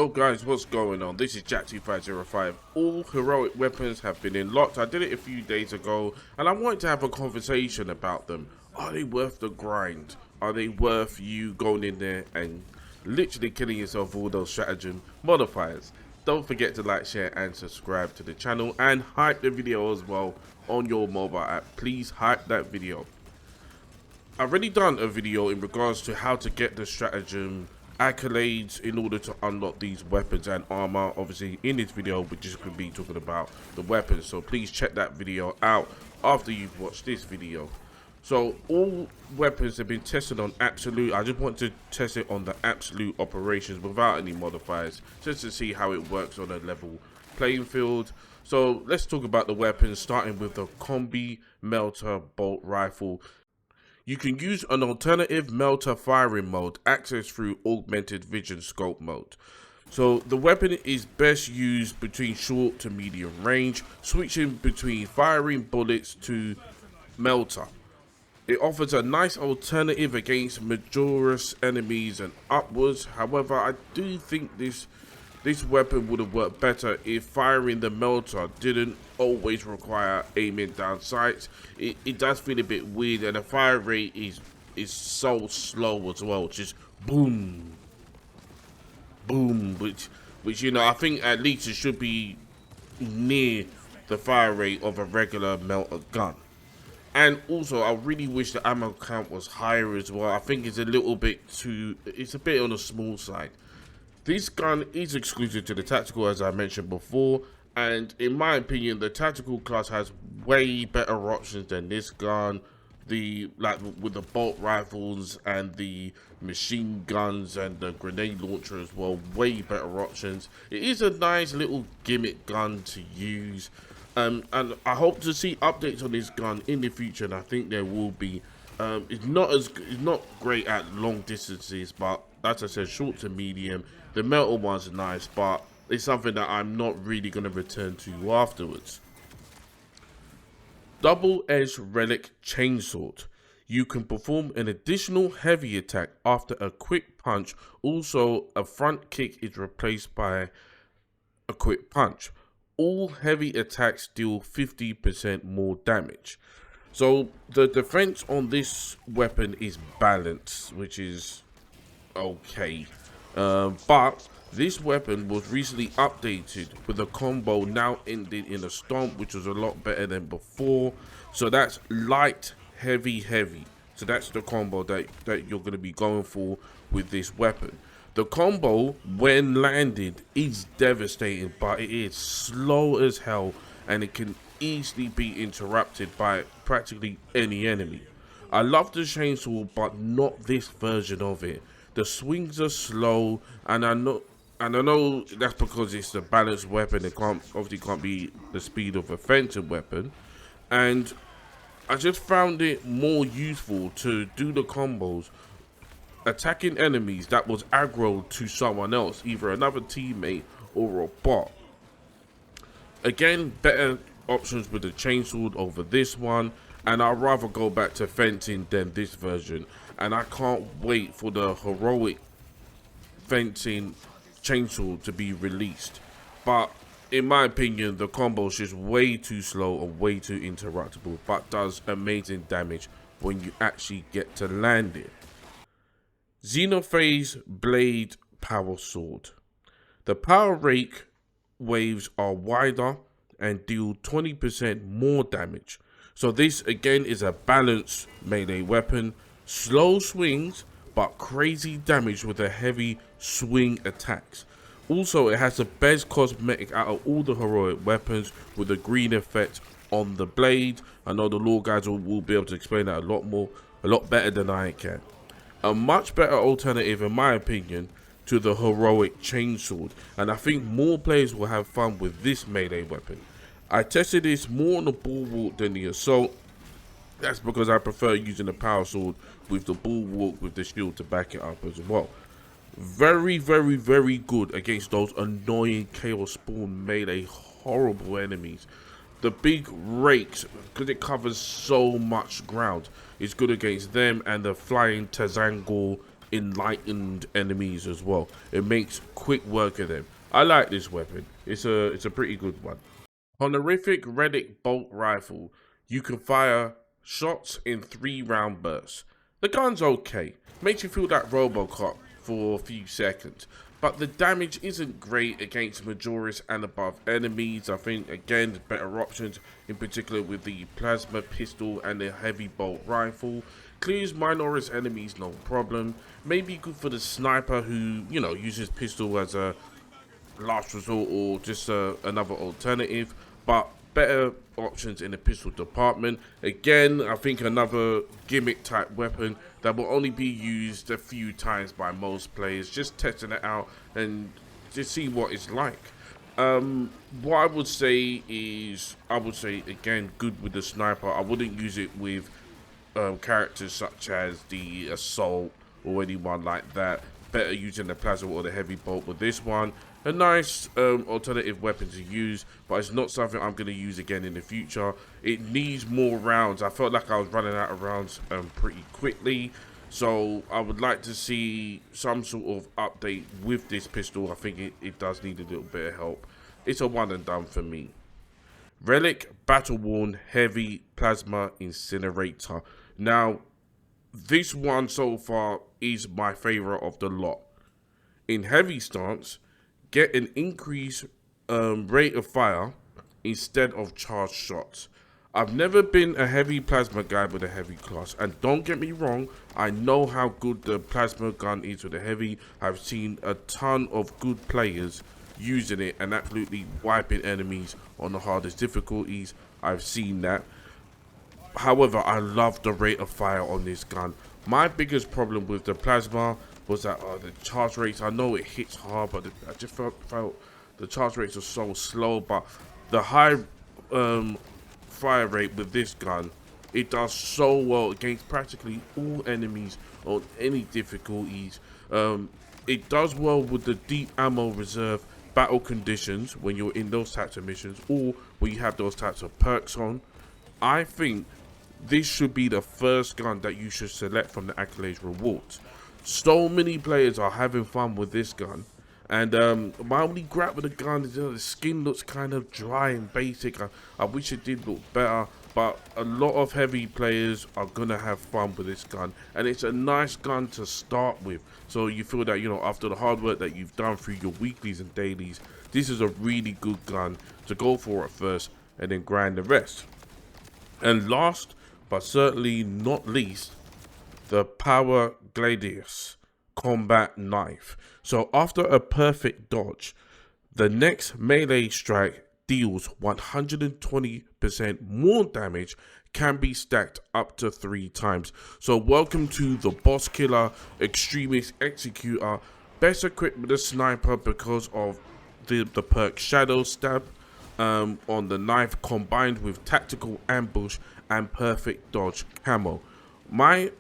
Yo guys, what's going on? This is Jack2505. All heroic weapons have been unlocked. I did it a few days ago and I wanted to have a conversation about them. Are they worth the grind? Are they worth you going in there and literally killing yourself with all those stratagem modifiers? Don't forget to like, share and subscribe to the channel and hype the video as well on your mobile app. Please hype that video. I've already done a video in regards to how to get the stratagem accolades in order to unlock these weapons and armor. Obviously in this video we're just going to be talking about the weapons, so please check that video out after you've watched this video. So all weapons have been tested on absolute. I just want to test it on the absolute operations without any modifiers, just to see how it works on a level playing field. So let's talk about the weapons, starting with the combi melter bolt rifle. You can use an alternative melter firing mode accessed through augmented vision scope mode. So the weapon is best used between short to medium range, switching between firing bullets to melter. It offers a nice alternative against majorous enemies and upwards. However, I do think this weapon would have worked better if firing the melter didn't always require aiming down sights. It does feel a bit weird, and the fire rate is so slow as well, just boom boom, which you know, I think at least it should be near the fire rate of a regular melter gun. And also I really wish the ammo count was higher as well. I think it's a little bit too, it's a bit on the small side. This gun is exclusive to the tactical, as I mentioned before, and in my opinion the tactical class has way better options than this gun. Like with the bolt rifles and the machine guns and the grenade launcher as well, way better options. It is a nice little gimmick gun to use, and I hope to see updates on this gun in the future, and I think there will be. It's not great at long distances, but as I said, short to medium. The metal one's nice, but it's something that I'm not really going to return to afterwards. Double-edged relic chainsword. You can perform an additional heavy attack after a quick punch. Also, a front kick is replaced by a quick punch. All heavy attacks deal 50% more damage. So the defense on this weapon is balanced, which is okay. But this weapon was recently updated with a combo now ending in a stomp, which was a lot better than before. So that's light, heavy, heavy. So that's the combo that you're going to be going for with this weapon. The combo, when landed, is devastating, but it is slow as hell, and it can easily be interrupted by practically any enemy. I love the chainsaw, but not this version of it. The swings are slow, and I know that's because it's a balanced weapon. It obviously can't be the speed of a offensive weapon, and I just found it more useful to do the combos attacking enemies that was aggro to someone else, either another teammate or a bot. Again, better options with the chainsword over this one, and I'd rather go back to fencing than this version. And I can't wait for the heroic fencing chainsaw to be released. But in my opinion, the combo is just way too slow and way too interruptible, but does amazing damage when you actually get to land it. Xenophase blade power sword. The power rake waves are wider and deal 20% more damage. So this again is a balanced melee weapon. Slow swings, but crazy damage with the heavy swing attacks. Also, it has the best cosmetic out of all the heroic weapons, with the green effect on the blade. I know the lore guys will be able to explain that a lot better than I can. A much better alternative, in my opinion, to the heroic chainsword, and I think more players will have fun with this melee weapon. I tested this more on the bulwark than the assault. That's because I prefer using the power sword with the bulwark with the shield to back it up as well. Very, very, very good against those annoying chaos spawn melee horrible enemies. The big rakes, because it covers so much ground, is good against them, and the flying Tazangor enlightened enemies as well. It makes quick work of them. I like this weapon. It's a pretty good one. Honorific Relic Bolt Rifle. You can fire shots in 3-round bursts. The gun's okay. Makes you feel like Robocop for a few seconds. But the damage isn't great against Majoris and above enemies. I think, again, there's better options, in particular with the plasma pistol and the heavy bolt rifle. Clears Minoris enemies, no problem. Maybe good for the sniper who, uses pistol as a last resort or just another alternative, but better options in the pistol department. Again, I think another gimmick type weapon that will only be used a few times by most players, just testing it out and just see what it's like. What I would say is, again, good with the sniper. I wouldn't use it with characters such as the assault or anyone like that. Better using the plasma or the heavy bolt. With this one, a nice alternative weapon to use, but it's not something I'm going to use again in the future. It needs more rounds. I felt like I was running out of rounds pretty quickly, so I would like to see some sort of update with this pistol. I think it does need a little bit of help. It's a one and done for me. Relic Battle Worn Heavy Plasma Incinerator. Now, this one so far is my favorite of the lot. In heavy stance, get an increased rate of fire instead of charged shots. I've never been a heavy plasma guy with a heavy class, and don't get me wrong, I know how good the plasma gun is with a heavy. I've seen a ton of good players using it and absolutely wiping enemies on the hardest difficulties. I've seen that. However, I love the rate of fire on this gun. My biggest problem with the plasma was that the charge rates, I know it hits hard, but I just felt the charge rates are so slow. But the high fire rate with this gun, it does so well against practically all enemies on any difficulties. It does well with the deep ammo reserve battle conditions when you're in those types of missions, or when you have those types of perks on. I think this should be the first gun that you should select from the accolades rewards. So many players are having fun with this gun, and my only gripe with the gun is the skin looks kind of dry and basic. I wish it did look better, but a lot of heavy players are gonna have fun with this gun, and it's a nice gun to start with. So you feel that, after the hard work that you've done through your weeklies and dailies, this is a really good gun to go for at first and then grind the rest. And last but certainly not least, the Power Gladius Combat Knife. So after a perfect dodge, the next melee strike deals 120% more damage, can be stacked up to 3 times. So welcome to the Boss Killer Extremist Executor, best equipped with a sniper because of the perk Shadow Stab on the knife, combined with tactical ambush and perfect dodge camo. My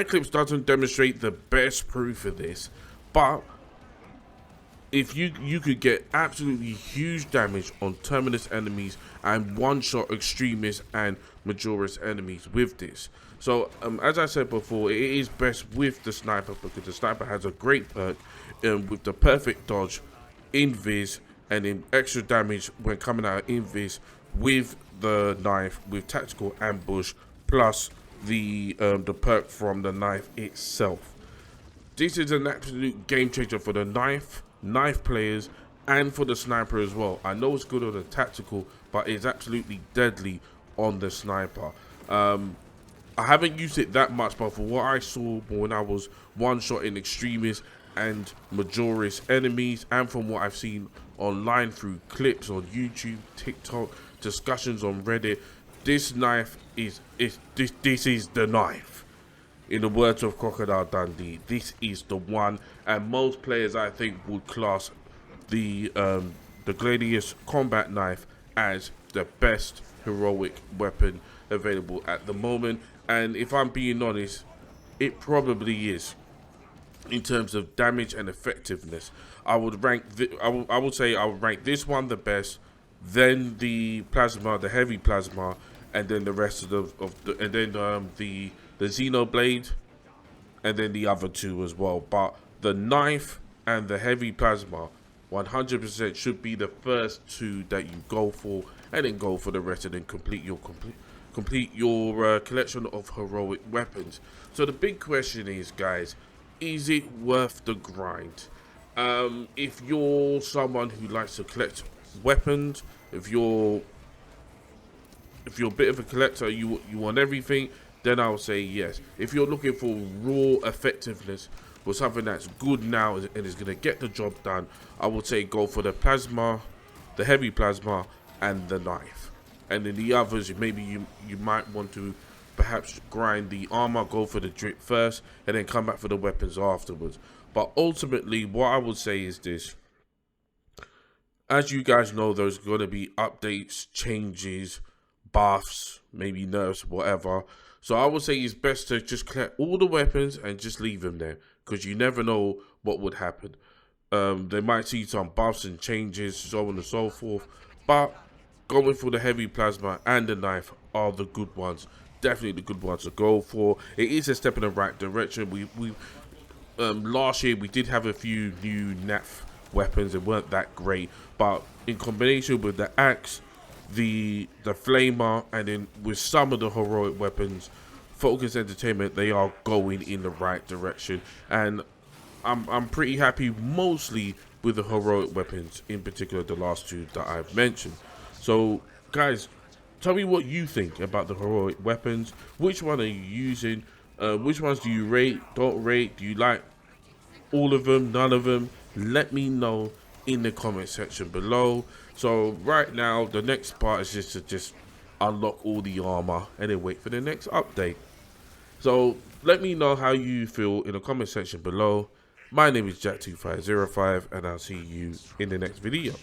clips doesn't demonstrate the best proof of this, but if you could get absolutely huge damage on Terminus enemies and one-shot extremists and Majoris enemies with this. So as I said before, it is best with the sniper because the sniper has a great perk with the perfect dodge, invis, and then extra damage when coming out of invis with the knife, with tactical ambush, plus the perk from the knife itself. This is an absolute game changer for the knife players and for the sniper as well. I know it's good on the tactical, but it's absolutely deadly on the sniper. I haven't used it that much, but for what I saw when I was one-shot in extremists and Majoris enemies, and from what I've seen online through clips on YouTube, TikTok, discussions on Reddit, this knife is this is the knife. In the words of Crocodile Dundee, this is the one, and most players I think would class the Gladius Combat Knife as the best heroic weapon available at the moment. And if I'm being honest, it probably is. In terms of damage and effectiveness, I would rank I would say I would rank this one the best, then the plasma, the heavy plasma, and then the rest of the Xenoblade, and then the other two as well. But the knife and the heavy plasma 100% should be the first two that you go for, and then go for the rest, and then complete your collection of heroic weapons. So the big question is, guys, is it worth the grind? If you're someone who likes to collect weapons, if you're a bit of a collector, you want everything, then I would say yes. If you're looking for raw effectiveness, for something that's good now and is going to get the job done, I would say go for the plasma, the heavy plasma, and the knife. And then the others, maybe you might want to perhaps grind the armor, go for the drip first, and then come back for the weapons afterwards. But ultimately, what I would say is this. As you guys know, there's going to be updates, changes, buffs, maybe nerfs, whatever. So I would say it's best to just collect all the weapons and just leave them there, because you never know what would happen. They might see some buffs and changes, so on and so forth. But going for the heavy plasma and the knife are the good ones. Definitely the good ones to go for. It is a step in the right direction. We last year we did have a few new NAF weapons that weren't that great, but in combination with the axe, the flamer, and then with some of the heroic weapons, Focus Entertainment, they are going in the right direction, and I'm pretty happy mostly with the heroic weapons, in particular the last two that I've mentioned. So guys, tell me what you think about the heroic weapons. Which one are you using? Which ones do you rate, don't rate? Do you like all of them, none of them? Let me know in the comment section below. So right now, the next part is just to unlock all the armor and then wait for the next update. So let me know how you feel in the comment section below. My name is Jack2505, and I'll see you in the next video.